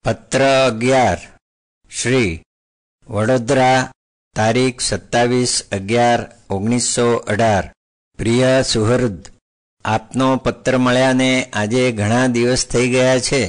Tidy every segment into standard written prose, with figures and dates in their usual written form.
પત્ર 11 શ્રી વડોદરા તારીખ 27/11/1918 પ્રિય સુહૃદ, આપનો પત્ર મળ્યાને આજે ઘણા દિવસ થઈ ગયા છે.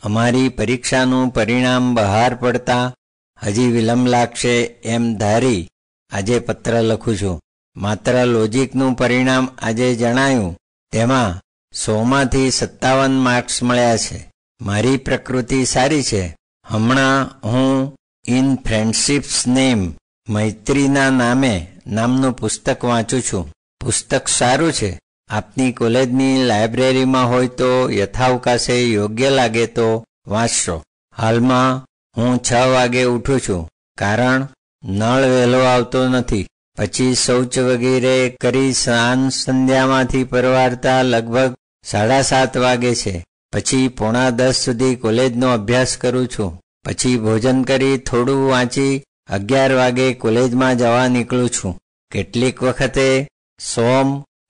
અમારી પરીક્ષાનું પરિણામ બહાર પડતા હજી વિલંબ લાગશે એમ ધારી આજે પત્ર લખું છું. માત્ર લોજિકનું પરિણામ આજે જણાયું, તેમાં 100માંથી 57 માર્ક્સ મળ્યા છે. મારી પ્રકૃતિ સારી છે. હમણાં હું ઇન ફ્રેન્ડશિપ્સ નેમ, મૈત્રીના નામે નામનું પુસ્તક વાંચું છું. પુસ્તક સારું છે. આપની કોલેજની લાઇબ્રેરીમાં હોય તો યથાવકાશે યોગ્ય લાગે તો વાંચશો. હાલમાં હું 6 વાગે ઉઠું છું, કારણ નળ વહેલો આવતો નથી. પછી શૌચ વગેરે કરી સાંજ સંધ્યામાંથી પરવારતા લગભગ 7:30 વાગે છે. પછી 9:45 સુધી કોલેજનો અભ્યાસ કરું છું. પછી ભોજન કરી થોડું વાંચી 11 વાગે કોલેજમાં જવા નીકળું છું. કેટલીક વખતે સોમ,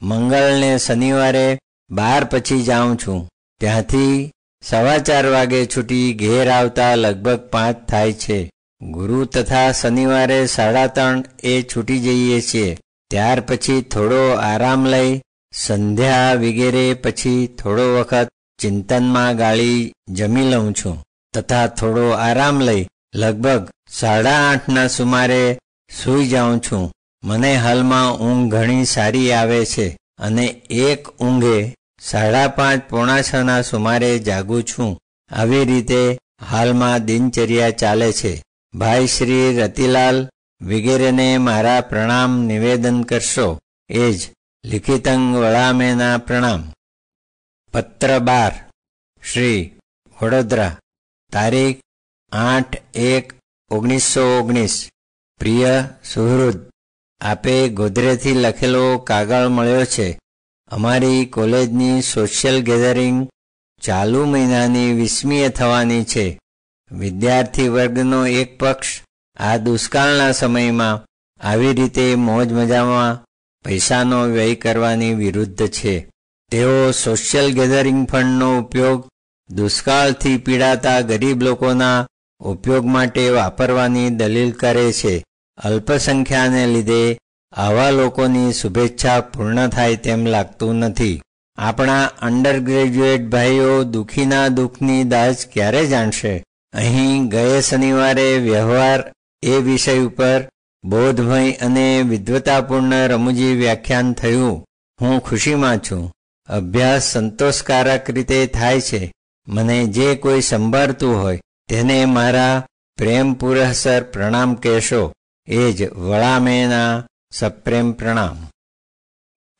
મંગળ ને શનિવારે 12 પછી જાઉં છું. ત્યાંથી 4:15 વાગે છૂટી ઘેર આવતા લગભગ 5 થાય છે. ગુરુ તથા શનિવારે 3:30 એ છૂટી જઈએ છીએ. ત્યાર પછી થોડો આરામ લઈ સંધ્યા વગેરે પછી થોડો વખત ચિંતનમાં ગાળી જમી લઉં છું તથા થોડો આરામ લઈ લગભગ 8:30ના સુમારે સૂઈ જાઉં છું. મને હાલમાં ઊંઘ ઘણી સારી આવે છે અને એક ઊંઘે 5:30-5:45ના સુમારે જાગું છું. આવી રીતે હાલમાં દિનચર્યા ચાલે છે. ભાઈ શ્રી રતિલાલ વગેરેને મારા પ્રણામ નિવેદન કરશો. એ જ લિખિતંગ વળામેના પ્રણામ. પત્ર 12 શ્રી વડોદરા તારીખ 8/1/1919 પ્રિય સુહૃદ, આપે ગોધરેથી લખેલો કાગળ મળ્યો છે. અમારી કોલેજની સોશિયલ ગેધરિંગ ચાલુ મહિનાની 20મીએ થવાની છે. વિદ્યાર્થી વર્ગનો એક પક્ષ આ દુષ્કાળના સમયમાં આવી રીતે મોજ મજામાં પૈસાનો વ્યય કરવાની વિરુદ્ધ છે. તેઓ સોશિયલ ગેધરિંગ ફંડનો ઉપયોગ દુષ્કાળથી પીડાતા ગરીબ લોકોના ઉપયોગ માટે વાપરવાની દલીલ કરે છે. અલ્પસંખ્યાને લીધે આવા લોકોની શુભેચ્છા પૂર્ણ થાય તેમ લાગતું નથી. આપણા અંડર ગ્રેજ્યુએટ ભાઈઓ દુઃખીના દુઃખની દાજ ક્યારે જાણશે? અહીં ગયે શનિવારે વ્યવહાર એ વિષય ઉપર બોધમય અને વિદ્વતાપૂર્ણ રમૂજી વ્યાખ્યાન થયું. હું ખુશીમાં છું. અભ્યાસ સંતોષકારક રીતે થાય છે. મને જે કોઈ સંભાળતું હોય તેને મારા પ્રેમપૂર્વક પ્રણામ કહેશો. એ જ વળામેના સપ્રેમ પ્રણામ.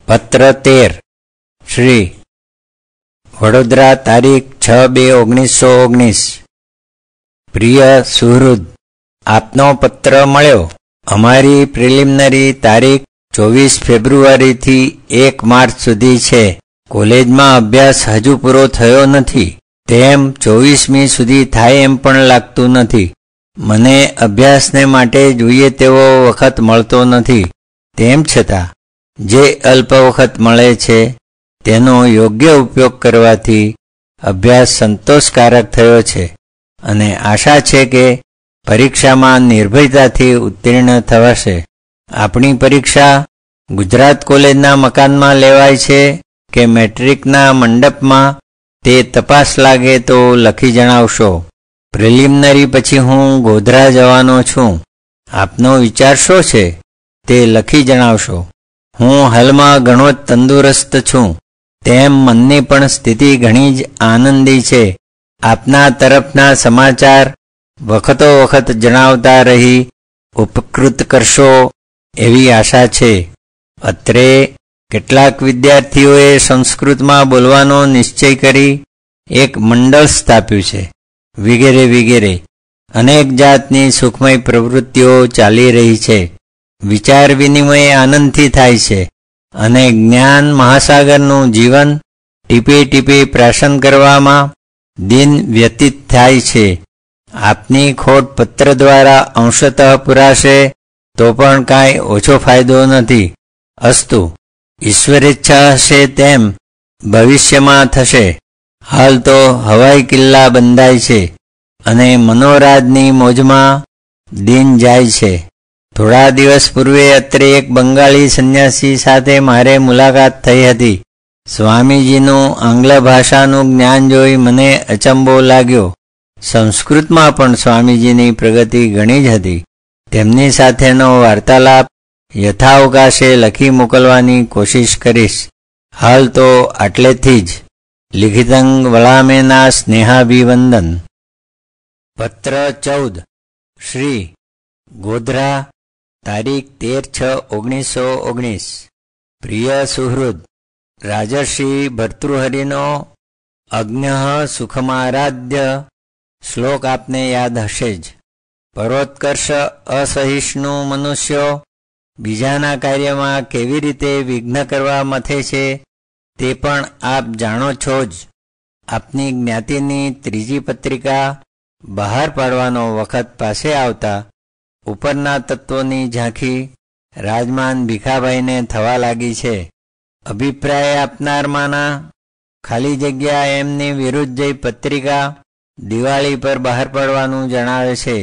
પત્ર 13 શ્રી વડોદરા તારીખ 6/2/1919 પ્રિય સુહૃદ, આપનો પત્ર મળ્યો. અમારી પ્રિલિમિનરી તારીખ 24 ફેબ્રુઆરીથી 1 માર્ચ સુધી છે. કોલેજમાં અભ્યાસ હજુ પૂરો થયો નથી. તેમ 24મી સુધી થાય એમ પણ લાગતું નથી. મને અભ્યાસને માટે જોઈએ તેવો વખત મળતો નથી. તેમ છતાં જે અલ્પ વખત મળે છે તેનો યોગ્ય ઉપયોગ કરવાથી અભ્યાસ સંતોષકારક થયો છે અને આશા છે કે પરીક્ષામાં નિર્ભયતાથી ઉત્તીર્ણ થવાશે. આપણી પરીક્ષા ગુજરાત કોલેજના મકાનમાં લેવાય છે કે મેટ્રિકના મંડપમાં તે તપાસ લાગે તો લખી જણાવશો. પ્રિલિમિનરી પછી હું ગોધરા જવાનો છું. આપનો વિચાર શું છે તે લખી જણાવશો. હું હાલમાં ઘણો જ તંદુરસ્ત છું. તેમ મનની પણ સ્થિતિ ઘણી જ આનંદી છે. આપના તરફના સમાચાર વખતો વખત જણાવતા રહી ઉપકૃત કરશો એવી આશા છે. અત્રે કેટલાક વિદ્યાર્થીઓએ સંસ્કૃતમાં બોલવાનો નિશ્ચય કરી એક મંડળ સ્થાપ્યું છે વગેરે વગેરે. અનેક જાતની સુખમય પ્રવૃત્તિઓ ચાલી રહી છે. વિચાર વિનિમય આનંદથી થાય છે અને જ્ઞાન મહાસાગરનું જીવન ટીપે ટીપે પ્રાશન કરવામાં દિન વ્યતીત થાય છે. આપની ખોટ પત્ર દ્વારા અંશતઃ પુરાશે તો પણ કાંઈ ઓછો ફાયદો નથી. અસ્તુ, ઈશ્વરેચ્છા હશે તેમ ભવિષ્યમાં થશે. હાલ તો હવાઈ કિલ્લા બંધાય છે. અને મનોરાજની મોજમાં દિન જાય છે. થોડા દિવસ પૂર્વે અત્રે એક બંગાળી સંન્યાસી સાથે મારે મુલાકાત થઈ હતી. સ્વામીજીનું આંગ્લ ભાષાનું જ્ઞાન જોઈ મને અચંબો લાગ્યો. સંસ્કૃતમાં પણ સ્વામીજીની પ્રગતિ ઘણી જ હતી. તેમની સાથેનો વાર્તાલાપ યથાવકાશે લખી મોકલવાની કોશિશ કરીશ. હાલ તો આટલેથી જ. લિખિતંગ વળામેના સ્નેહાભિવંદન. પત્ર 14 શ્રી ગોધરા, તારીખ 13/6/1919. પ્રિય સુહૃદ, રાજર્ષિ ભર્તૃહરિનો અજ્ઞઃ સુખમારાધ્ય શ્લોક આપને યાદ હશે જ. પરોત્કર્ષ અસહિષ્ણુ મનુષ્યો બીજાના કાર્યમાં કેવી રીતે વિઘ્ન કરવા મથે છે તે પણ આપ જાણો છો જ. આપની જ્ઞાતિની ત્રીજી પત્રિકા બહાર પાડવાનો વખત પાસે આવતા ઉપરના તત્વોની ઝાંખી રાજમાન ભીખાભાઈને થવા લાગી છે. અભિપ્રાય આપનારમાંના ખાલી જગ્યા એમની વિરુદ્ધ જઈ પત્રિકા દિવાળી પર બહાર પાડવાનું જણાવે છે.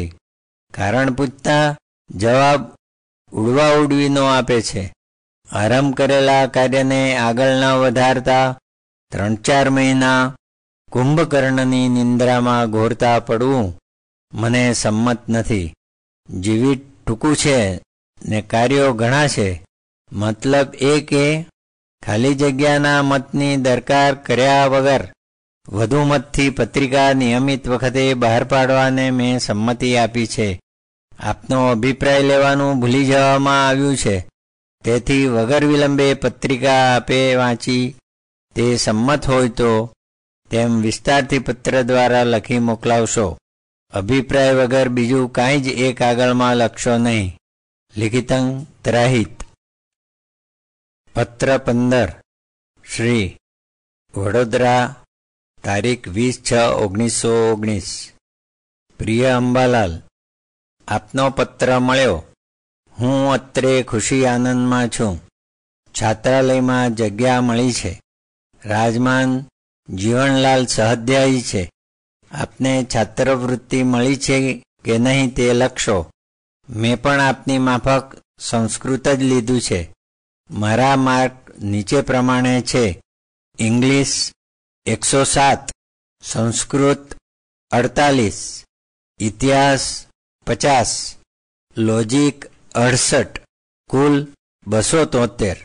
કારણ પૂછતા જવાબ ઉડવા ઉડવીનો આપે છે. આરંભ કરેલા કાર્યને આગળ ન વધારતા 3-4 મહિના કુંભકર્ણની નિંદ્રામાં ઘોરતા પડવું મને સંમત નથી. જીવિત ટૂંકું છે ને કાર્યો ઘણા છે. મતલબ એ કે ખાલી જગ્યાના મતની દરકાર કર્યા વગર વધુ મતથી પત્રિકા નિયમિત વખતે બહાર પાડવાને મેં સંમતિ આપી છે. આપનો અભિપ્રાય લેવાનું ભૂલી જવામાં આવ્યું છે. તેથી વગર વિલંબે પત્રિકા આપે વાંચી તે સંમત હોય તો તેમ વિસ્તારથી પત્ર દ્વારા લખી મોકલાવશો. અભિપ્રાય વગર બીજું કાંઈ જ એ કાગળમાં લખશો નહીં. લિખિતં ત્રાહિત. પત્ર 15 શ્રી વડોદરા, તારીખ 20/6/1919. પ્રિય અંબાલાલ, આપનો પત્ર મળ્યો. હું અત્રે ખુશી આનંદમાં છું. છાત્રાલયમાં જગ્યા મળી છે. રાજમાન જીવનલાલ સહાધ્યાયી છે. આપને છાત્રવૃત્તિ મળી છે કે નહીં તે લખશો. મેં પણ આપની માફક સંસ્કૃત જ લીધું છે. મારા માર્ક નીચે પ્રમાણે છે: ઇંગ્લિશ 107, સંસ્કૃત 48, ઇતિહાસ 50, લોજિક 68, કુલ 273.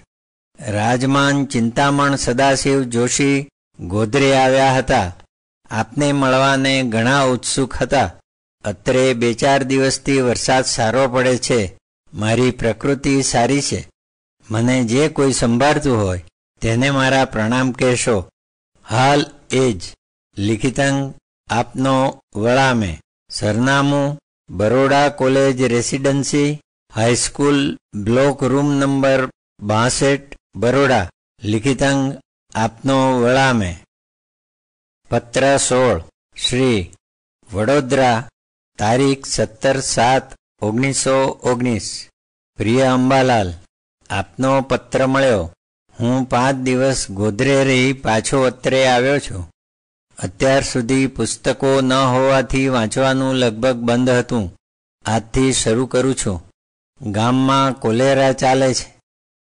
રાજમાન ચિંતામણ સદાશિવ જોશી ગોધરે આવ્યા હતા. આપને મળવાને ઘણા ઉત્સુક હતા. અત્રે 2-4 દિવસથી વરસાદ સારો પડે છે. મારી પ્રકૃતિ સારી છે. મને જે કોઈ સંભાળતું હોય તેને મારા પ્રણામ કહેશો. હાલ એ જ. લિખિતંગ આપનો વળામે. સરનામું Baroda college residency, high school, block room number 62, Baroda. લિખિતંગ આપનો વળામે. પત્ર 16 શ્રી વડોદરા, તારીખ 17/7/1919. પ્રિય અંબાલાલ, આપનો પત્ર મળ્યો. હું 5 દિવસ ગોધરે રહી પાછો અત્રે આવ્યો છું. અત્યાર સુધી પુસ્તકો ન હોવાથી વાંચવાનું લગભગ બંધ હતું. આજથી શરૂ કરું છું. ગામમાં કોલેરા ચાલે છે.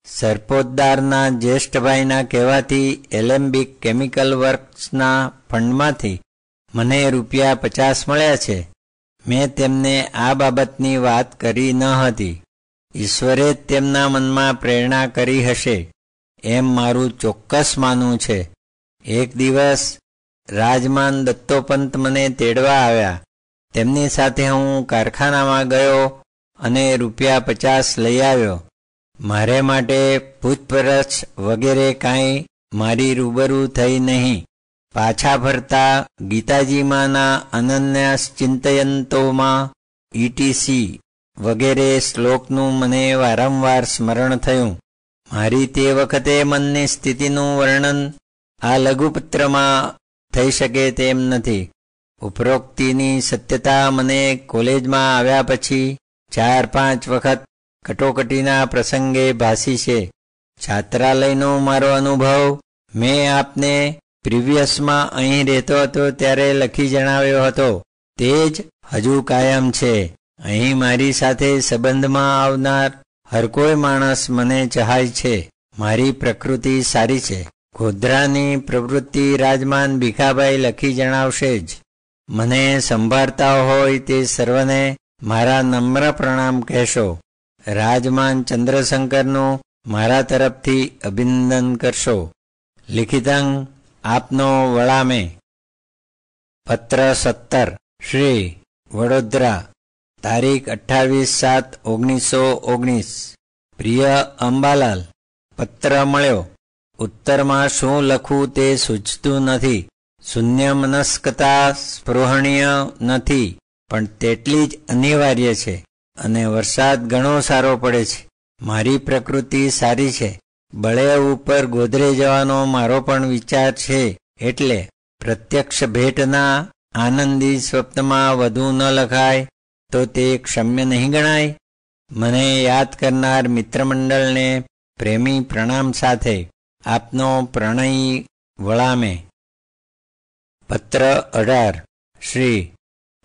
સરપોતદારના જ્યેષ્ઠભાઈના કહેવાથી એલેમ્બિક કેમિકલ વર્ક્સના ફંડમાંથી મને ₹50 મળ્યા છે. મેં તેમને આ બાબતની વાત કરી ન હતી. ઈશ્વરે જ તેમના મનમાં પ્રેરણા કરી હશે એમ મારું ચોક્કસ માનવું છે. એક દિવસ રાજમાન દત્તોપંત મને તેડવા આવ્યા. તેમની સાથે હું કારખાનામાં ગયો અને ₹50 લઈ આવ્યો. મારે માટે પૂછપરછ વગેરે કાંઈ મારી રૂબરૂ થઈ નહીં. પાછા ફરતા ગીતાજીમાંના અનન્ય ચિંતયંતોમાં ETC વગેરે શ્લોકનું મને વારંવાર સ્મરણ થયું. મારી તે વખતે મનની સ્થિતિનું વર્ણન આ લઘુપત્રમાં થઈ શકે તેમ નથી. ઉપરોક્તિની સત્યતા મને કોલેજમાં આવ્યા પછી 4-5 વખત કટોકટીના પ્રસંગે ભાસી છે. છાત્રાલયનો મારો અનુભવ મેં આપને પ્રિવિયસમાં અહીં રહેતો હતો ત્યારે લખી જણાવ્યો હતો. તે જ હજુ કાયમ છે. અહીં મારી સાથે સંબંધમાં આવનાર હર કોઈ માણસ મને ચાહાય છે. મારી પ્રકૃતિ સારી છે. ગોધરાની પ્રવૃત્તિ રાજમાન ભીખાભાઈ લખી જણાવશે જ. મને સંભાળતા હોય તે સર્વને મારા નમ્ર પ્રણામ કહેશો. રાજમાન ચંદ્રશંકરનું મારા તરફથી અભિનંદન કરશો. લિખિતં આપનો વળામે. પત્ર 17 શ્રી વડોદરા, તારીખ 28/7/1919. પ્રિય અંબાલાલ, પત્ર મળ્યો. ઉત્તરમાં શું લખવું તે સૂચતું નથી. શૂન્ય મનસ્કતા સ્પૃહણીય નથી, પણ તેટલી જ અનિવાર્ય છે. અને વરસાદ ઘણો સારો પડે છે. મારી પ્રકૃતિ સારી છે. બળે ઉપર ગોધરે જવાનો મારો પણ વિચાર છે. એટલે પ્રત્યક્ષ ભેટના આનંદી સ્વપ્નમાં વધુ ન લખાય તો તે ક્ષમ્ય નહીં ગણાય. મને યાદ કરનાર મિત્રમંડળને પ્રેમી પ્રણામ સાથે આપનો પ્રણયી વળામે. પત્ર 18 શ્રી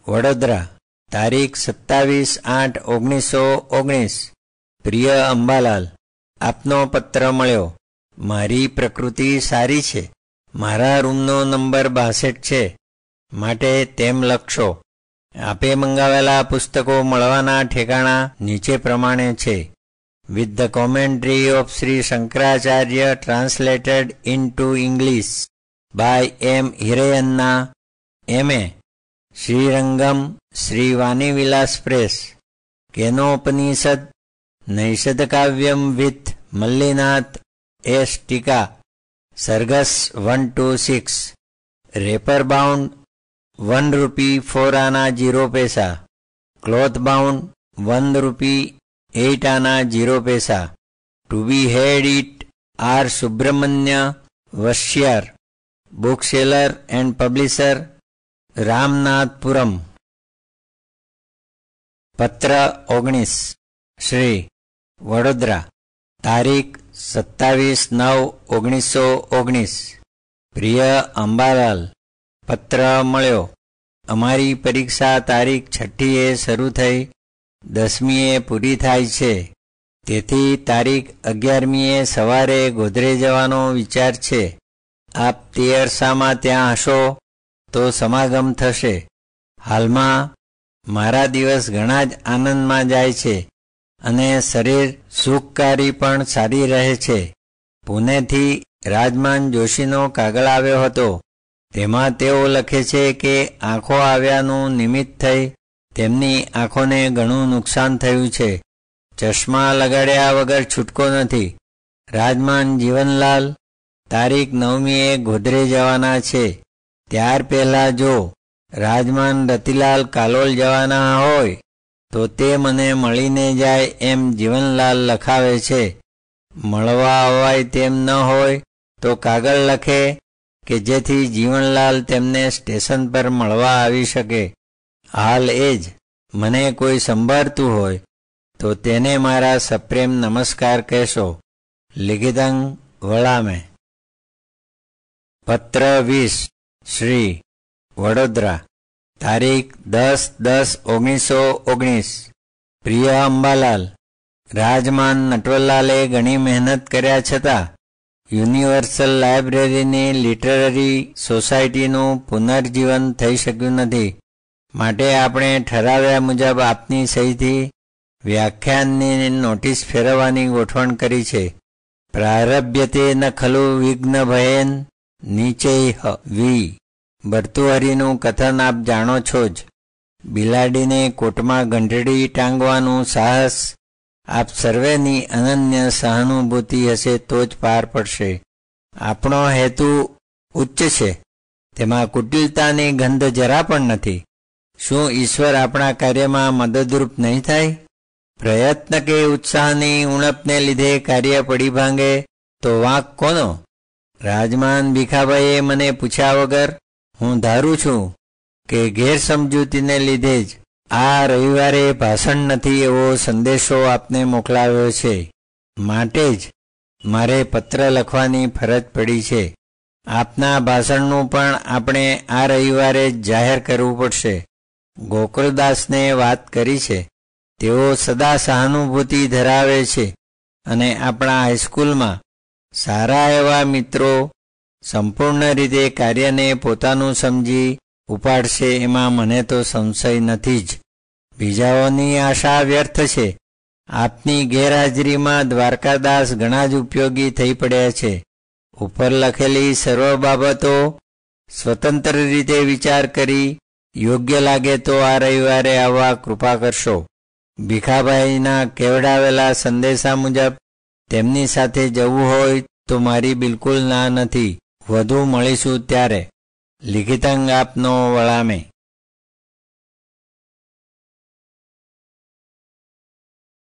વડોદરા, તારીખ 27/8/1919. પ્રિય અંબાલાલ, આપનો પત્ર મળ્યો. મારી પ્રકૃતિ સારી છે. મારા રૂમનો નંબર 62 છે, માટે તેમ લખશો. આપે મંગાવેલા પુસ્તકો મળવાના ઠેકાણા નીચે પ્રમાણે છે. With the commentary of Shri Shankaracharya translated into English by M Hiriyanna M.A. Srirangam Shri Vanivilas press. Kenopanishad Naishadhakavyam with Mallinatha એસ ટીકા. સરઘસ 126. રેપર બાઉન્ડ 1 રૂપી 4 આના 0 પૈસા. ક્લોથ બાઉન્ડ 1 રૂપી 8 આના 0 પૈસા. To be had at R Subramanya Vashyar, book seller and publisher, Ramanathapuram. પત્ર 19 શ્રી વડોદરા, તારીખ 27/9/1919. પ્રિય અંબાલાલ, પત્ર મળ્યો. અમારી પરીક્ષા તારીખ 6એ શરૂ થઈ 10મીએ પૂરી થાય છે. તેથી તારીખ 11મીએ સવારે ગોધરે જવાનો વિચાર છે. આપ તે અરસામાં ત્યાં હશો તો સમાગમ થશે. હાલમાં મારા દિવસ ઘણા જ આનંદમાં જાય છે અને શરીર સુખકારી પણ સારી રહે છે. પુણેથી રાજમાન જોશીનો કાગળ આવ્યો હતો. તેમાં તેઓ લખે છે કે આંખો આવ્યાનું નિમિત્ત થઈ તેમની આંખોને ઘણું નુકસાન થયું છે. ચશ્મા લગાડ્યા વગર છૂટકો નથી. રાજમાન જીવનલાલ તારીખ 9મીએ ગોધરે જવાના છે. ત્યાર પહેલા જો રાજમાન રતિલાલ કાલોલ જવાના હોય તો તે મને મળીને જાય એમ જીવનલાલ લખાવે છે. મળવા અવાય તેમ ન હોય તો કાગળ લખે કે જેથી જીવનલાલ તેમને સ્ટેશન પર મળવા આવી શકે. હાલ એ જ મને કોઈ સંભાળતું હોય તો તેને મારા સપ્રેમ નમસ્કાર કહેશો. લિખિતં વળામે. પત્ર 20 શ્રી વડોદરા, તારીખ 10/10/1919. પ્રિય અંબાલાલ, રાજમાન નટવરલાલે ઘણી મહેનત કર્યા છતાં યુનિવર્સલ લાઇબ્રેરીની લિટરરી સોસાયટીનું પુનર્જીવન થઈ શક્યું નથી. માટે આપણે ઠરાવ્યા મુજબ આપની સહીથી વ્યાખ્યાનની નોટિસ ફેરવવાની ગોઠવણ કરી છે. પ્રારભ્યતે ન ખલુ વિઘ્ન ભયેન નીચૈઃ વી. ભર્તુહરિનું કથન આપ જાણો છો જ. બિલાડીને કોટમાં ઘંટડી ટાંગવાનું સાહસ આપ સર્વેની અનન્ય સહાનુભૂતિ હશે તો જ પાર પડશે. આપણો હેતુ ઉચ્ચ છે, તેમાં કુટિલતાની ગંધ જરા પણ નથી. શું ઈશ્વર આપણા કાર્યમાં મદદરૂપ નહીં થાય? પ્રયત્ન કે ઉત્સાહની ઉણપને લીધે કાર્ય પડી ભાંગે તો વાંક કોનો? રાજમાન ભીખાભાઈએ મને પૂછ્યા વગર હું ધારું છું કે ગેરસમજૂતીને લીધે જ આ રવિવારે ભાષણ નથી એવો સંદેશો આપને મોકલાવ્યો છે. માટે જ મારે પત્ર લખવાની ફરજ પડી છે. આપના ભાષણનું પણ આપણે આ રવિવારે જ જાહેર કરવું પડશે. ગોકુળદાસને વાત કરી છે. તેઓ સદા સહાનુભૂતિ ધરાવે છે અને આપણા હાઈસ્કૂલમાં સારા એવા મિત્રો સંપૂર્ણ રીતે કાર્યને પોતાનું સમજી ઉપાડશે એમાં મને તો સંશય નથી જ. બીજાઓની આશા વ્યર્થ છે. આપની ગેરહાજરીમાં દ્વારકાદાસ ઘણા જ ઉપયોગી થઈ પડ્યા છે. ઉપર લખેલી સર્વ બાબતો સ્વતંત્ર રીતે વિચાર કરી યોગ્ય લાગે તો આ રવિવારે આવવા કૃપા કરશો. ભીખાભાઈના કેવડાવેલા સંદેશા મુજબ તેમની સાથે જવું હોય તો મારી બિલકુલ ના નથી. વધુ મળીશું ત્યારે. લિખિતાંગ આપનો વળામે.